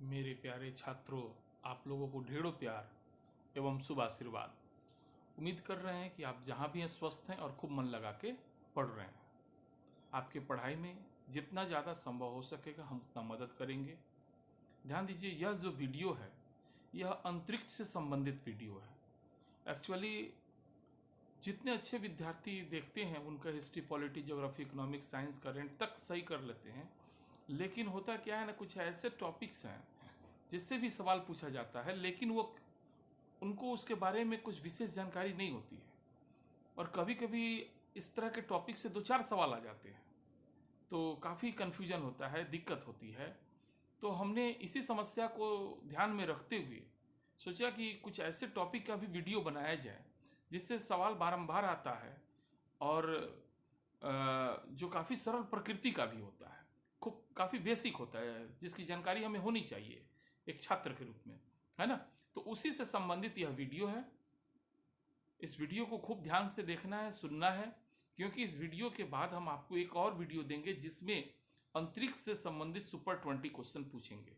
मेरे प्यारे छात्रों, आप लोगों को ढेरों प्यार एवं शुभ आशीर्वाद। उम्मीद कर रहे हैं कि आप जहाँ भी हैं स्वस्थ हैं और खूब मन लगा के पढ़ रहे हैं। आपके पढ़ाई में जितना ज़्यादा संभव हो सकेगा हम उतना मदद करेंगे। ध्यान दीजिए, यह जो वीडियो है यह अंतरिक्ष से संबंधित वीडियो है। एक्चुअली जितने अच्छे विद्यार्थी देखते हैं उनका history, polity, geography, economics, science, current तक सही कर लेते हैं, लेकिन होता क्या है ना, कुछ ऐसे टॉपिक्स हैं जिससे भी सवाल पूछा जाता है लेकिन वो उनको उसके बारे में कुछ विशेष जानकारी नहीं होती है, और कभी कभी इस तरह के टॉपिक से दो चार सवाल आ जाते हैं तो काफ़ी कन्फ्यूजन होता है, दिक्कत होती है। तो हमने इसी समस्या को ध्यान में रखते हुए सोचा कि कुछ ऐसे टॉपिक का भी वीडियो बनाया जाए जिससे सवाल बारंबार आता है और जो काफ़ी सरल प्रकृति का भी होता है, खूब काफ़ी बेसिक होता है, जिसकी जानकारी हमें होनी चाहिए एक छात्र के रूप में, है ना। तो उसी से संबंधित यह वीडियो है। इस वीडियो को खूब ध्यान से देखना है, सुनना है, क्योंकि इस वीडियो के बाद हम आपको एक और वीडियो देंगे जिसमें अंतरिक्ष से संबंधित सुपर 20 क्वेश्चन पूछेंगे।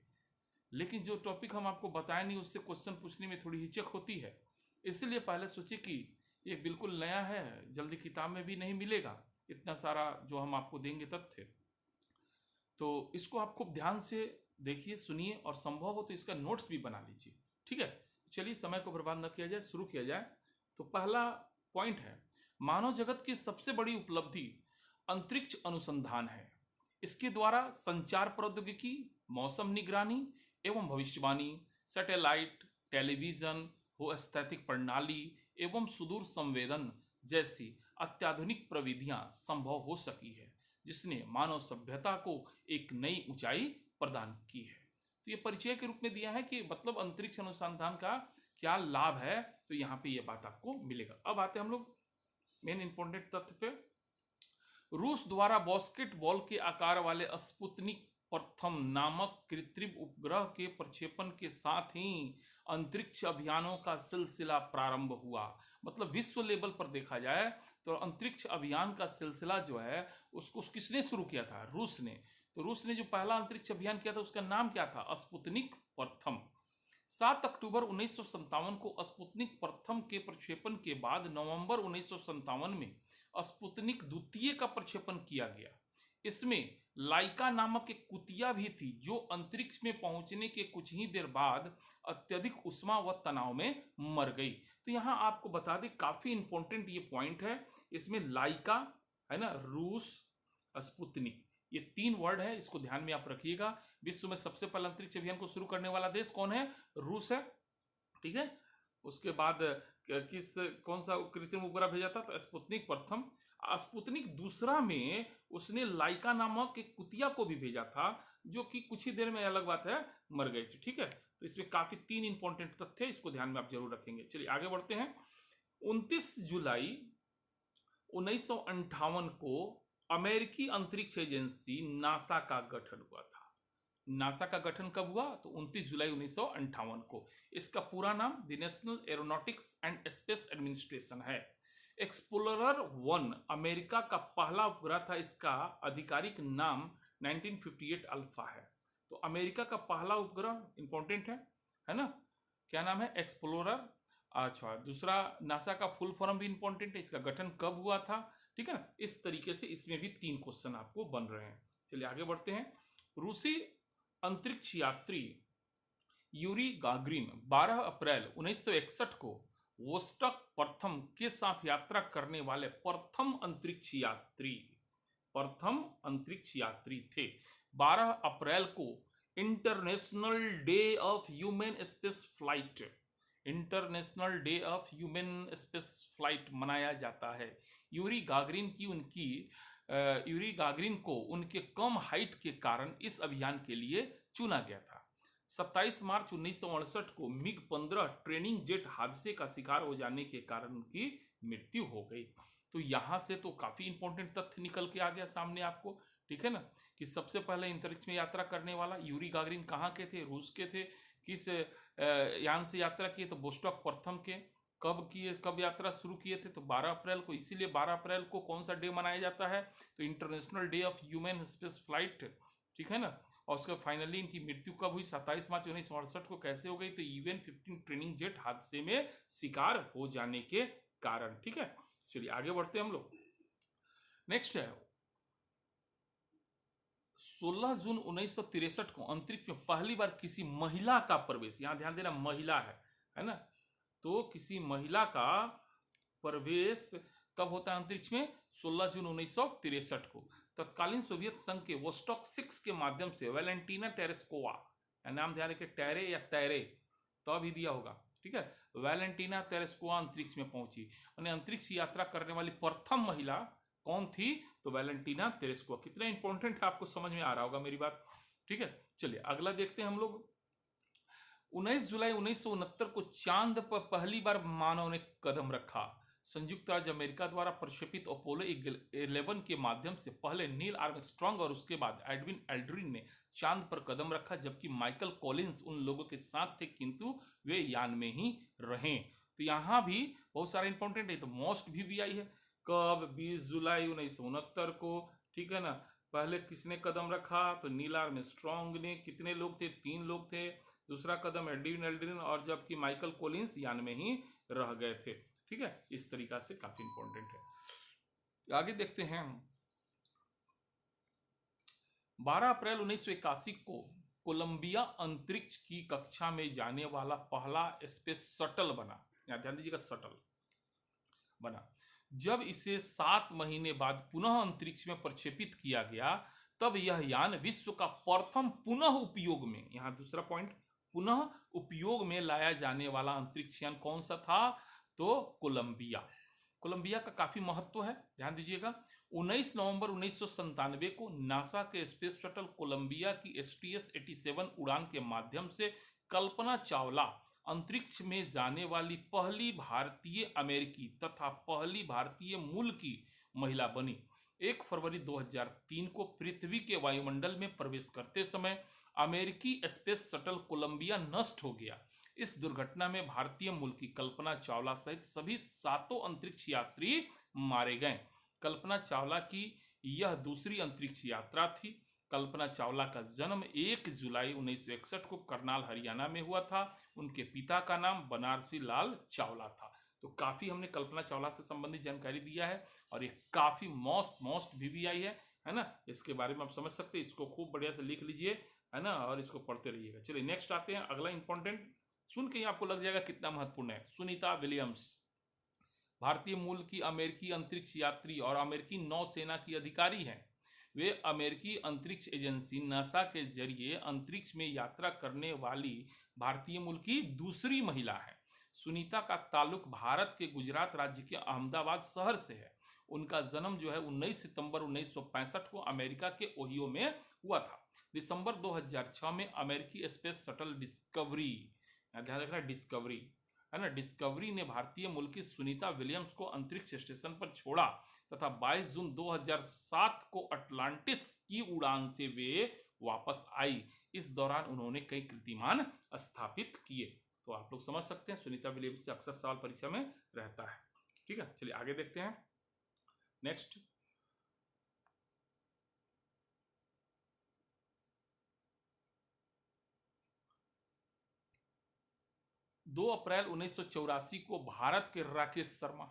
लेकिन जो टॉपिक हम आपको बताए नहीं उससे क्वेश्चन पूछने में थोड़ी हिचक होती है, इसलिए पहले सोचे कि ये बिल्कुल नया है, जल्दी किताब में भी नहीं मिलेगा इतना सारा जो हम आपको देंगे तथ्य। तो इसको आप खूब ध्यान से देखिए, सुनिए, और संभव हो तो इसका नोट्स भी बना लीजिए। ठीक है, चलिए समय को बर्बाद न किया जाए, शुरू किया जाए। तो पहला पॉइंट है, मानव जगत की सबसे बड़ी उपलब्धि अंतरिक्ष अनुसंधान है। इसके द्वारा संचार प्रौद्योगिकी, मौसम निगरानी एवं भविष्यवाणी, सैटेलाइट, टेलीविजन, भूस्थैतिक प्रणाली एवं सुदूर संवेदन जैसी अत्याधुनिक प्रविधियां संभव हो सकी है, जिसने मानव सभ्यता को एक नई ऊंचाई प्रदान की है। तो ये परिचय के रूप में दिया है कि मतलब अंतरिक्ष अनुसंधान का क्या लाभ है, तो यहाँ पे ये बात आपको मिलेगा। अब आते हैं हम लोग मेन इंपॉर्टेंट तथ्य पे। रूस द्वारा बास्केटबॉल के आकार वाले स्पुतनिक प्रथम नामक कृत्रिम उपग्रह के प्रक्षेपण के साथ ही अंतरिक्ष अभियानों का सिलसिला प्रारंभ हुआ। मतलब विश्व लेवल पर देखा जाए तो अंतरिक्ष अभियान का सिलसिला जो है उसको किसने शुरू किया था? रूस ने। तो रूस ने जो पहला अंतरिक्ष अभियान किया था उसका नाम क्या था? स्पुतनिक प्रथम। 7 अक्टूबर 1957 को स्पुतनिक प्रथम के प्रक्षेपण के बाद नवंबर 1957 में स्पुतनिक द्वितीय का प्रक्षेपण किया गया। इसमें लाइका नामक एक कुतिया भी थी जो अंतरिक्ष में पहुंचने के कुछ ही देर बाद अत्यधिक उष्मा व तनाव में मर गई। तो यहाँ आपको बता दें, काफी इंपॉर्टेंट ये पॉइंट है। इसमें लाइका है ना, रूस, स्पुतनिक, ये 3 वर्ड है, इसको ध्यान में आप रखिएगा। विश्व में सबसे पहले अंतरिक्ष अभियान को शुरू करने वाला देश कौन है? रूस है। ठीक है, उसके बाद कौन सा कृत्रिम उपग्रह भेजा था? तो स्पुतनिक प्रथम। स्पुतनिक दूसरा में उसने लाइका नामक एक कुतिया को भी भेजा था जो कि कुछ ही देर में, अलग बात है, मर गई थी। ठीक है, तो इसमें काफी 3 इंपॉर्टेंट तथ्य, इसको ध्यान में आप जरूर रखेंगे। चलिए आगे बढ़ते हैं। 29 जुलाई 1958 को अमेरिकी अंतरिक्ष एजेंसी नासा का गठन हुआ था। नासा का गठन कब हुआ? तो 29 जुलाई 1958 को। इसका पूरा नाम the national aeronautics and space administration है। एक्सप्लोरर 1 अमेरिका का पहला उपग्रह था। इसका आधिकारिक नाम 1958 अल्फा है। तो अमेरिका का पहला उपग्रह इंपॉर्टेंट है ना? क्या नाम है? एक्सप्लोरर। अच्छा, दूसरा नासा का फुल फॉर्म भी इंपॉर्टेंट है, इसका गठन कब हुआ था। ठीक है ना, इस तरीके से इसमें भी 3 क्वेश्चन आपको बन रहे हैं। चलिए आगे बढ़ते हैं। रूसी अंतरिक्ष यात्री यूरी गागरिन 12 अप्रैल 1961 को वोस्टॉक प्रथम के साथ यात्रा करने वाले प्रथम अंतरिक्ष यात्री थे। 12 अप्रैल को international day of human space flight मनाया जाता है। यूरी गागरिन को उनके कम हाइट के कारण इस अभियान के लिए चुना गया था। 27 मार्च 1968 को मिग 15 ट्रेनिंग जेट हादसे का शिकार हो जाने के कारण उनकी मृत्यु हो गई। तो यहां से तो काफी इंपॉर्टेंट तथ्य निकल के आ गया सामने आपको। ठीक है ना, कि सबसे पहले अंतरिक्ष में यात्रा करने वाला यूरी गागरिन कहाँ के थे? रूस के थे। किस यान से यात्रा किए? तो वोस्टॉक प्रथम के। कब यात्रा शुरू किए थे? तो 12 अप्रैल को। इसीलिए 12 अप्रैल को कौन सा डे मनाया जाता है? तो international day of human space flight. ठीक है ना, और उसके फाइनली इनकी मृत्यु कब हुई? 27 मार्च 1968 को। कैसे हो गई? तो ईवन 15 ट्रेनिंग जेट हादसे में शिकार हो जाने के कारण। ठीक है, चलिए आगे बढ़ते हैं हम लोग। नेक्स्ट है 16 जून 1963 को अंतरिक्ष में पहली बार किसी महिला का प्रवेश, यहां ध्यान देना महिला है ना, तो किसी महिला का प्रवेश कब होता है अंतरिक्ष में? 16 जून 1963 को। तत्कालीन सोवियत संघ के वोस्टॉक 6 के माध्यम से वैलेंटीना टेरेस्कोवा, नाम ध्यान रखिए, टैरे या टैरे तो भी दिया होगा, ठीक है, वैलेंटीना तेरेस्कोवा अंतरिक्ष में पहुंची। और अंतरिक्ष यात्रा करने वाली प्रथम महिला कौन थी? तो वैलेंटीना तेरेस्कोवा। कितना इंपॉर्टेंट है आपको समझ में आ रहा होगा मेरी बात, ठीक है। चलिए अगला देखते हैं हम लोग। 19 जुलाई 1969 को चांद पर पहली बार मानव ने कदम रखा। संयुक्त राज्य अमेरिका द्वारा प्रक्षेपित अपोलो 11 के माध्यम से पहले नील आर्मस्ट्रांग और उसके बाद एडविन एल्ड्रिन ने चांद पर कदम रखा, जबकि माइकल कॉलिंस उन लोगों के साथ थे किंतु वे यान में ही रहे। तो यहाँ भी बहुत सारा इंपॉर्टेंट है। तो मोस्ट भी आई है कब? 20 जुलाई 1969 को, ठीक है ना। पहले किसने कदम रखा? तो नील आर्मस्ट्रांग ने। कितने लोग थे? 3 लोग थे। दूसरा कदम एडविन एल्ड्रिन, और जबकि माइकल कॉलिंस यान में ही रह गए थे, ठीक है। इस तरीका से काफी इंपॉर्टेंट है। आगे देखते हैं। 12 अप्रैल 1981 को कोलंबिया अंतरिक्ष की कक्षा में जाने वाला पहला स्पेस शटल बना। यहां ध्यान दीजिएगा, शटल बना। जब इसे 7 महीने बाद पुनः अंतरिक्ष में प्रक्षेपित किया गया, तब यह यान विश्व का प्रथम पुनः उपयोग में, यहां दूसरा पॉइंट, पुनः उपयोग में लाया जाने वाला अंतरिक्ष यान कौन सा था? तो कोलंबिया। कोलंबिया का काफी महत्व है, ध्यान दीजिएगा। 19 नवंबर 1997 को नासा के स्पेस शटल कोलंबिया की STS-87 उड़ान के माध्यम से कल्पना चावला अंतरिक्ष में जाने वाली पहली भारतीय अमेरिकी तथा पहली भारतीय मूल की महिला बनी। 1 फरवरी 2003 को पृथ्वी के वायुमंडल में प्रवेश करते समय अमेरिकी स्पेस शटल कोलंबिया नष्ट हो गया। इस दुर्घटना में भारतीय मूल की कल्पना चावला सहित सभी 7 अंतरिक्ष यात्री मारे गए। कल्पना चावला की यह दूसरी अंतरिक्ष यात्रा थी। कल्पना चावला का जन्म 1 जुलाई 1961 को करनाल हरियाणा में हुआ था। उनके पिता का नाम बनारसी लाल चावला था। तो काफी हमने कल्पना चावला से संबंधित जानकारी दिया है, और ये काफी मोस्ट भी आई है ना। इसके बारे में आप समझ सकते हैं, इसको खूब बढ़िया से लिख लीजिए, है ना, और इसको पढ़ते रहिएगा। चलिए नेक्स्ट आते हैं। अगला इंपॉर्टेंट सुन के ही आपको लग जाएगा कितना महत्वपूर्ण है। सुनीता विलियम्स भारतीय मूल की अमेरिकी अंतरिक्ष यात्री और अमेरिकी नौसेना की अधिकारी हैं। वे अमेरिकी अंतरिक्ष एजेंसी नासा के जरिए अंतरिक्ष में यात्रा करने वाली भारतीय मूल की दूसरी महिला है। सुनीता का ताल्लुक भारत के गुजरात राज्य के अहमदाबाद शहर से है। उनका जन्म जो है 19 सितंबर 1965 को अमेरिका के ओहियो में हुआ था। दिसंबर 2006 में अमेरिकी स्पेस शटल डिस्कवरी, ध्यान रखना डिस्कवरी, है ना, डिस्कवरी ने भारतीय मूल की सुनीता विलियम्स को अंतरिक्ष स्टेशन पर छोड़ा तथा 22 जून 2007 को अटलांटिस की उड़ान से वे वापस आई। इस दौरान उन्होंने कई कीर्तिमान स्थापित किए। तो आप लोग समझ सकते हैं, सुनीता विलियम्स से अक्सर सवाल परीक्षा में रहता है, ठीक है। चलिए आगे देखते हैं। नेक्स्ट 2 अप्रैल 1984 को भारत के राकेश शर्मा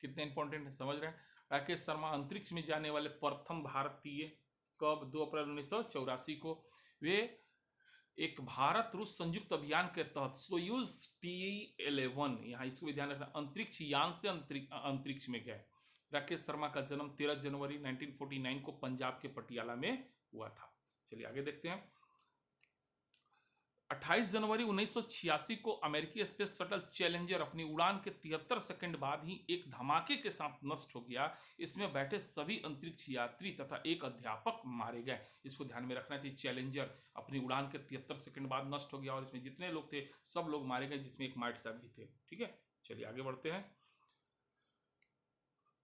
कितने इंपॉर्टेंट है, समझ रहे हैं। राकेश शर्मा अंतरिक्ष में जाने वाले प्रथम भारतीय। कब? 2 अप्रैल 1984 को। वे एक भारत रूस संयुक्त अभियान के तहत सोयूज TE-11, यहाँ इसको भी ध्यान रखना, अंतरिक्ष यान से अंतरिक्ष में गए। राकेश शर्मा का जन्म 13 जनवरी 1949 को पंजाब के पटियाला में हुआ था। चलिए आगे देखते हैं। 28 जनवरी 1986 को अमेरिकी स्पेस शटल चैलेंजर अपनी उड़ान के 73 सेकंड बाद ही एक धमाके के साथ नष्ट हो गया। इसमें बैठे सभी अंतरिक्ष यात्री तथा एक अध्यापक मारे गए। इसको ध्यान में रखना चाहिए। चैलेंजर अपनी उड़ान के 73 सेकंड बाद नष्ट हो गया और इसमें जितने लोग थे सब लोग मारे गए, जिसमें एक माइट साहब भी थे, ठीक है। चलिए आगे बढ़ते हैं।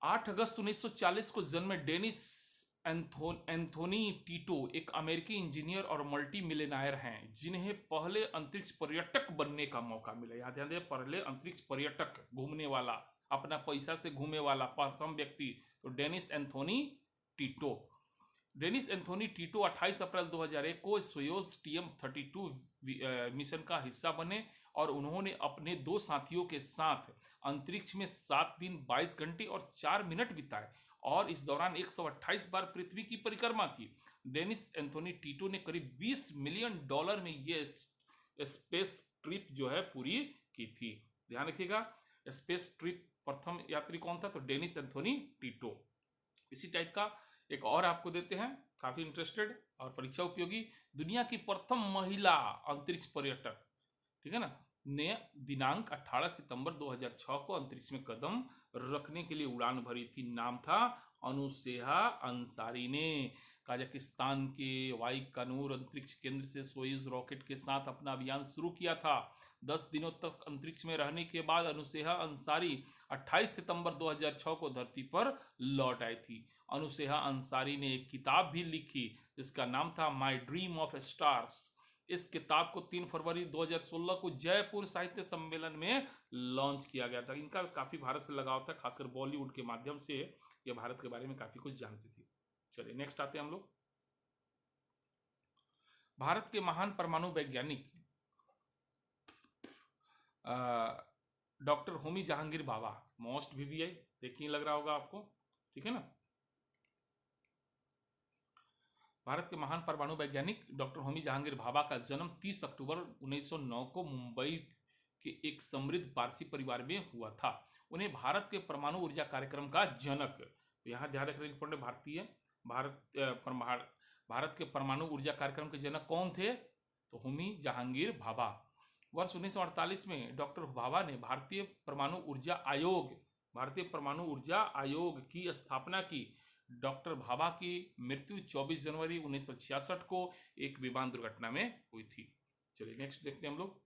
8 अगस्त 1940 को जन्मे डेनिस एंथोनी टीटो एक अमेरिकी इंजीनियर और मल्टी मिलियनेयर हैं, जिन्हें पहले अंतरिक्ष पर्यटक बनने का मौका मिला। याद ध्यान दें, पहले अंतरिक्ष पर्यटक, घूमने वाला, अपना पैसा से घूमने वाला प्रथम व्यक्ति, तो Dennis Anthony Tito. Dennis Anthony Tito 28 अप्रैल 2001 को सोयूज TM-32 मिशन का हिस्सा बने और उन्होंने अपने 2 साथियों के साथ अंतरिक्ष में 7 दिन 22 घंटे और 4 मिनट बिताए और इस दौरान 128 बार पृथ्वी की परिक्रमा की। डेनिस एंथोनी टीटो ने करीब $20 मिलियन में ये स्पेस ट्रिप जो है पूरी की थी। ध्यान रखिएगा, स्पेस ट्रिप प्रथम यात्री कौन था? तो डेनिस एंथोनी टीटो। इसी टाइप का एक और आपको देते हैं, काफी इंटरेस्टेड और परीक्षा उपयोगी। दुनिया की प्रथम महिला अंतरिक्ष पर्यटक, ठीक है ना, ने दिनांक 18 सितंबर 2006 को अंतरिक्ष में कदम रखने के लिए उड़ान भरी थी। नाम था अनुसेहा अंसारी ने। कजाकिस्तान के वाइकनूर अंतरिक्ष केंद्र से सोयूज रॉकेट के साथ अपना अभियान शुरू किया था। 10 दिनों तक अंतरिक्ष में रहने के बाद अनुसेहा अंसारी 28 सितंबर 2006 को धरती पर लौट आई थी। अनुसेहा अंसारी ने एक किताब भी लिखी जिसका नाम था माई ड्रीम ऑफ स्टार्स। इस किताब को 3 फरवरी 2016 को जयपुर साहित्य सम्मेलन में लॉन्च किया गया था। इनका काफी भारत से लगाव था, खासकर बॉलीवुड के माध्यम से ये भारत के बारे में काफी कुछ जानती थी। चलिए नेक्स्ट आते हैं हम लोग। भारत के महान परमाणु वैज्ञानिक doctor Homi Jahangir Bhabha, most VVI, देखिए लग रहा होगा आपको, ठीक है ना। भारत के महान परमाणु वैज्ञानिक डॉक्टर होमी जहांगीर भाभा का जन्म 30 अक्टूबर 1909 को मुंबई के एक समृद्ध पारसी परिवार में हुआ था। उन्हें भारत के परमाणु ऊर्जा कार्यक्रम का जनक, तो यहाँ ध्यान रखना इंपॉर्टेंट, भारत के परमाणु ऊर्जा कार्यक्रम के जनक कौन थे? तो होमी जहांगीर भाभा। वर्ष 1948 में डॉक्टर भाभा ने भारतीय परमाणु ऊर्जा आयोग की स्थापना की। डॉक्टर भाभा की मृत्यु 24 जनवरी 1966 को एक विमान दुर्घटना में हुई थी। चलिए नेक्स्ट देखते हैं हम लोग।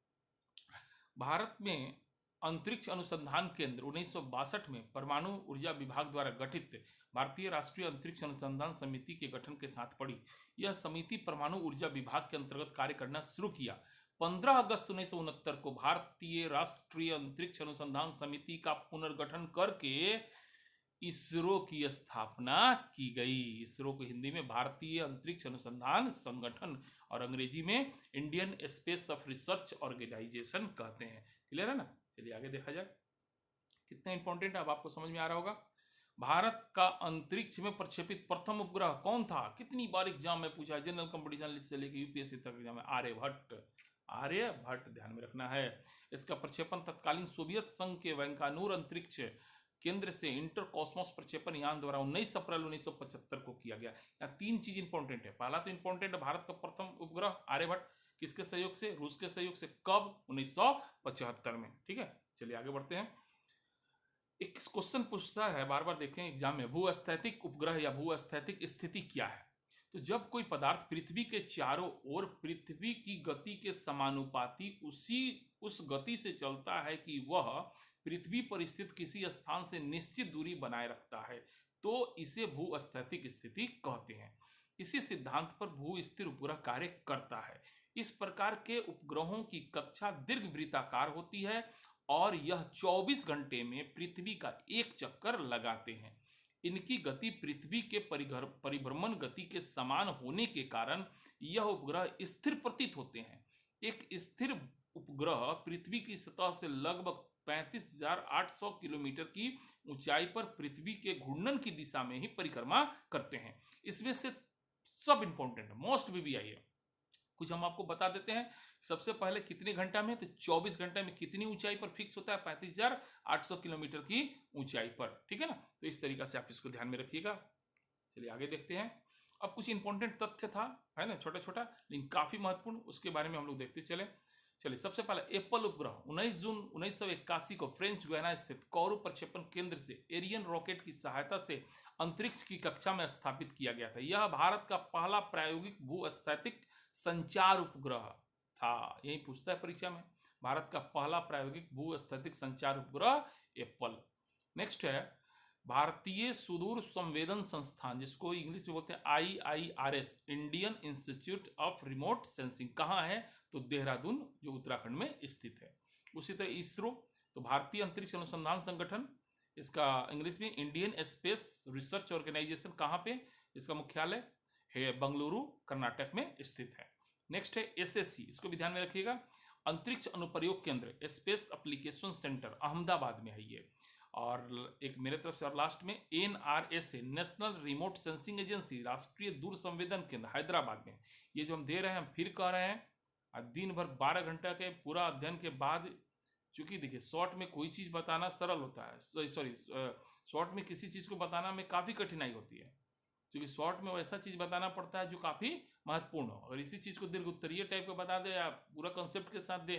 भारत में अंतरिक्ष अनुसंधान केंद्र 1962 में परमाणु ऊर्जा विभाग द्वारा गठित भारतीय राष्ट्रीय अंतरिक्ष अनुसंधान समिति के गठन के साथ पड़ी। यह समिति परमाणु ऊर्जा विभाग के अंतर्गत कार्य करना शुरू किया। 15 अगस्त 1969 को भारतीय राष्ट्रीय अंतरिक्ष अनुसंधान समिति का पुनर्गठन करके इसरो की स्थापना की गई। इसरो को हिंदी में भारतीय अंतरिक्ष अनुसंधान संगठन और अंग्रेजी में Indian space of research organization कहते हैं। क्लियर है ना। चलिए आगे देखा जाए, कितना इंपॉर्टेंट है अब आपको समझ में आ रहा होगा। भारत का अंतरिक्ष में प्रक्षेपित प्रथम उपग्रह कौन था? कितनी बार एग्जाम में पूछा है, जनरल कंपटीशन से लेकर यूपीएससी तक एग्जाम में। आर्यभट्ट ध्यान में रखना है। इसका प्रक्षेपण तत्कालीन सोवियत संघ के वैंकानूर अंतरिक्ष केंद्र से इंटर कॉस्मोस प्रक्षेपण यान द्वारा 19 अप्रैल 1975 को किया गया। यहाँ 3 चीज इंपॉर्टेंट है। पहला तो इंपॉर्टेंट है, भारत का प्रथम उपग्रह आर्यभट्ट, किसके सहयोग से? रूस के सहयोग से। कब? 1975 में। ठीक है, चलिए आगे बढ़ते हैं। एक क्वेश्चन पूछता है बार बार, देखें एग्जाम में, भूस्थैतिक उपग्रह या भूस्थैतिक स्थिति क्या है? तो जब कोई पदार्थ पृथ्वी के चारों ओर पृथ्वी की गति के समानुपाती उस गति से चलता है कि वह पृथ्वी पर स्थित किसी स्थान से निश्चित दूरी बनाए रखता है, तो इसे भूस्थैतिक स्थिति कहते हैं। इसी सिद्धांत पर भूस्थिर उपग्रह कार्य करता है। इस प्रकार के उपग्रहों की कक्षा दीर्घवृत्ताकार होती है और यह 24 घंटे में पृथ्वी का एक चक्कर लगाते हैं। इनकी गति पृथ्वी के परिभ्रमण गति के समान होने के कारण यह उपग्रह स्थिर प्रतीत होते हैं। एक स्थिर उपग्रह पृथ्वी की सतह से लगभग 35,800 किलोमीटर की ऊंचाई पर पृथ्वी के घूर्णन की दिशा में ही परिक्रमा करते हैं। इसमें से सब इंपॉर्टेंट है, मोस्ट VVI है। कुछ हम आपको बता देते हैं। सबसे पहले कितने घंटा में? तो 24 घंटे में कितनी ऊंचाई पर फिक्स होता है? 35,800 किलोमीटर की ऊंचाई पर। ठीक है ना, तो इस तरीका से आप इसको ध्यान में रखिएगा। चलिए आगे देखते हैं। अब कुछ इंपॉर्टेंट तथ्य था, है ना, छोटा छोटा लेकिन काफी महत्वपूर्ण, उसके बारे में हम लोग देखते चले। चलिए सबसे पहले एप्पल उपग्रह 19 जून 1981 को फ्रेंच गुयाना स्थित कोरु प्रक्षेपण केंद्र से एरियन रॉकेट की सहायता से अंतरिक्ष की कक्षा में स्थापित किया गया था। यह भारत का पहला प्रायोगिक भूस्थैतिक संचार उपग्रह था। यही पूछता है परीक्षा में, भारत का पहला प्रायोगिक भूस्थैतिक संचार उपग्रह एप्पल। नेक्स्ट है भारतीय सुदूर संवेदन संस्थान, जिसको इंग्लिश में बोलते हैं IIRS, Indian institute of remote sensing. कहाँ है? तो देहरादून, जो उत्तराखंड में स्थित है। उसी तरह इसरो, तो भारतीय अंतरिक्ष अनुसंधान संगठन, इसका इंग्लिश में इंडियन स्पेस रिसर्च ऑर्गेनाइजेशन। कहाँ पे? इसका मुख्यालय बंगलुरु कर्नाटक में स्थित है। नेक्स्ट है एसएससी, इसको भी ध्यान में रखिएगा, अंतरिक्ष अनुप्रयोग केंद्र, स्पेस एप्लीकेशन सेंटर, अहमदाबाद में है ये। और एक मेरे तरफ से और लास्ट में एनआरएसए, नेशनल रिमोट सेंसिंग एजेंसी, राष्ट्रीय दूर संवेदन केंद्र, हैदराबाद में। ये जो हम दे रहे हैं, हम फिर कह रहे हैं, दिन भर 12 घंटा के पूरा अध्ययन के बाद, चूंकि देखिए शॉर्ट में कोई चीज़ बताना सरल होता है, सॉरी शॉर्ट में किसी चीज़ को बताना में काफ़ी कठिनाई होती है, क्योंकि शॉर्ट में वैसा चीज़ बताना पड़ता है जो काफ़ी महत्वपूर्ण हो। अगर इसी चीज़ को दीर्घ उत्तरीय टाइप का बता दे या पूरा कंसेप्ट के साथ दे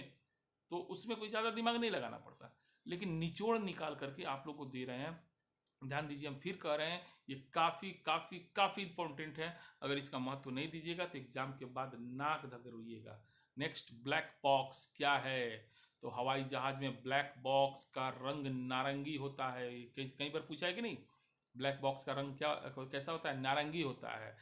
तो उसमें कोई ज़्यादा दिमाग नहीं लगाना पड़ता, लेकिन निचोड़ निकाल करके आप लोग को दे रहे हैं। ध्यान दीजिए, हम फिर कह रहे हैं, ये काफ़ी काफ़ी काफ़ी इंपॉर्टेंट है। अगर इसका महत्व नहीं दीजिएगा तो एग्जाम के बाद नाक धक रोइएगा। नेक्स्ट, ब्लैक बॉक्स क्या है? तो हवाई जहाज में ब्लैक बॉक्स का रंग नारंगी होता है। कहीं कहीं पर पूछा है कि नहीं, ब्लैक बॉक्स का रंग क्या कैसा होता है? नारंगी होता है।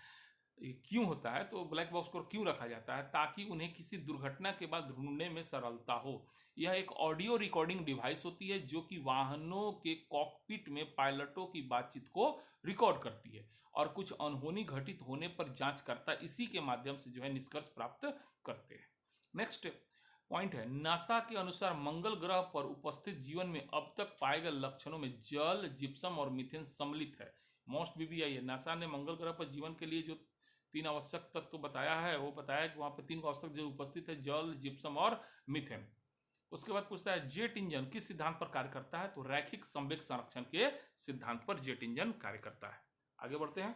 ये क्यों होता है? तो ब्लैक बॉक्स को क्यों रखा जाता है? ताकि उन्हें किसी दुर्घटना के बाद ढूंढने में सरलता हो। यह एक ऑडियो रिकॉर्डिंग डिवाइस होती है जो कि वाहनों के कॉकपिट में पायलटों की बातचीत को रिकॉर्ड करती है और कुछ अनहोनी घटित होने पर जांच करता है। इसी के माध्यम से जो है निष्कर्ष प्राप्त करते हैं। नेक्स्ट पॉइंट है, नासा के अनुसार मंगल ग्रह पर उपस्थित जीवन में अब तक पाए गए लक्षणों में जल, जिप्सम और मीथेन सम्मिलित है। मोस्ट बीबीआई है, नासा ने मंगल ग्रह पर जीवन के लिए जो 3 आवश्यक तत्व बताया है, वो बताया कि वहां पर 3 आवश्यक जो उपस्थित है, जल, जिप्सम और मीथेन। उसके बाद पूछता है, जेट इंजन किस सिद्धांत पर कार्य करता है? तो रैखिक संवेग संरक्षण के सिद्धांत पर जेट इंजन कार्य करता है। आगे बढ़ते हैं।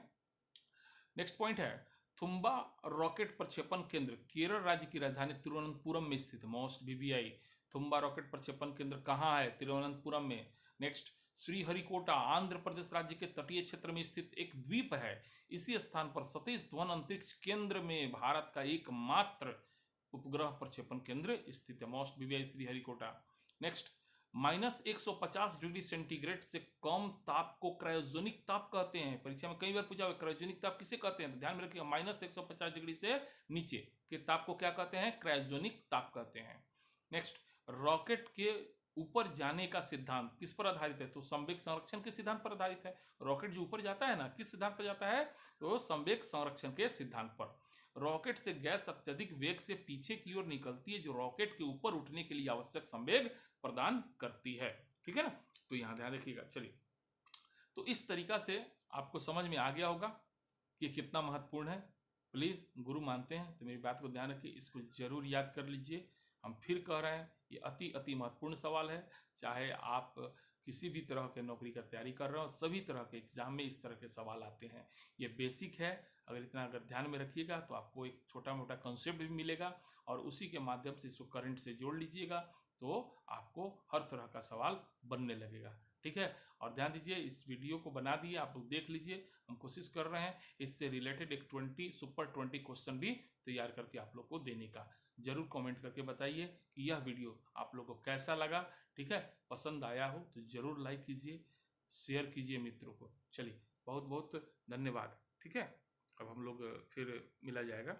नेक्स्ट पॉइंट है, थुम्बा रॉकेट प्रक्षेपण केंद्र केरल राज्य की राजधानी तिरुवनंतपुरम में स्थित। मोस्ट बीबीआई, थुम्बा रॉकेट प्रक्षेपण केंद्र कहाँ है? तिरुवनंतपुरम में। नेक्स्ट, श्रीहरिकोटा आंध्र प्रदेश राज्य के तटीय क्षेत्र में स्थित एक द्वीप है। इसी स्थान पर सतीश धवन अंतरिक्ष केंद्र में भारत का एकमात्र उपग्रह प्रक्षेपण केंद्र स्थित है। Most BBI Sriharikota. Next, -150 degree centigrade से कम ताप को क्रायोजेनिक ताप कहते हैं। परीक्षा में कई बार पूछा हुआ, क्रायोजेनिक ताप किसे कहते हैं? तो ध्यान में रखिएगा, -150 डिग्री से नीचे के ताप को क्या कहते हैं? क्रायोजेनिक ताप कहते हैं। नेक्स्ट, रॉकेट के ऊपर जाने का सिद्धांत किस पर आधारित है? तो संवेग संरक्षण के सिद्धांत पर आधारित है। रॉकेट जो ऊपर जाता है ना, किस सिद्धांत पर जाता है? तो संवेग संरक्षण के सिद्धांत पर। रॉकेट से गैस अत्यधिक वेग से पीछे की ओर निकलती है, जो रॉकेट के ऊपर उठने के लिए आवश्यक संवेग प्रदान करती है। ठीक है ना, तो यहां ध्यान रखिएगा। चलिए, तो इस तरीका से आपको समझ में आ गया होगा कि कितना महत्वपूर्ण है। प्लीज, गुरु मानते हैं तो मेरी बात को ध्यान रखिए, इसको जरूर याद कर लीजिए। हम फिर कह रहे हैं, ये अति अति महत्वपूर्ण सवाल है। चाहे आप किसी भी तरह के नौकरी का तैयारी कर रहे हो, सभी तरह के एग्जाम में इस तरह के सवाल आते हैं। ये बेसिक है। अगर ध्यान में रखिएगा तो आपको एक छोटा मोटा कंसेप्ट भी मिलेगा और उसी के माध्यम से इसको करंट से जोड़ लीजिएगा तो आपको हर तरह का सवाल बनने लगेगा। ठीक है, और ध्यान दीजिए, इस वीडियो को बना दिए, आप लोग देख लीजिए। हम कोशिश कर रहे हैं इससे रिलेटेड एक 20 सुपर 20 क्वेश्चन भी तैयार करके आप लोग को देने का। जरूर कमेंट करके बताइए कि यह वीडियो आप लोग को कैसा लगा। ठीक है, पसंद आया हो तो जरूर लाइक कीजिए, शेयर कीजिए मित्रों को। चलिए, बहुत बहुत धन्यवाद। ठीक है, अब हम लोग फिर मिला जाएगा।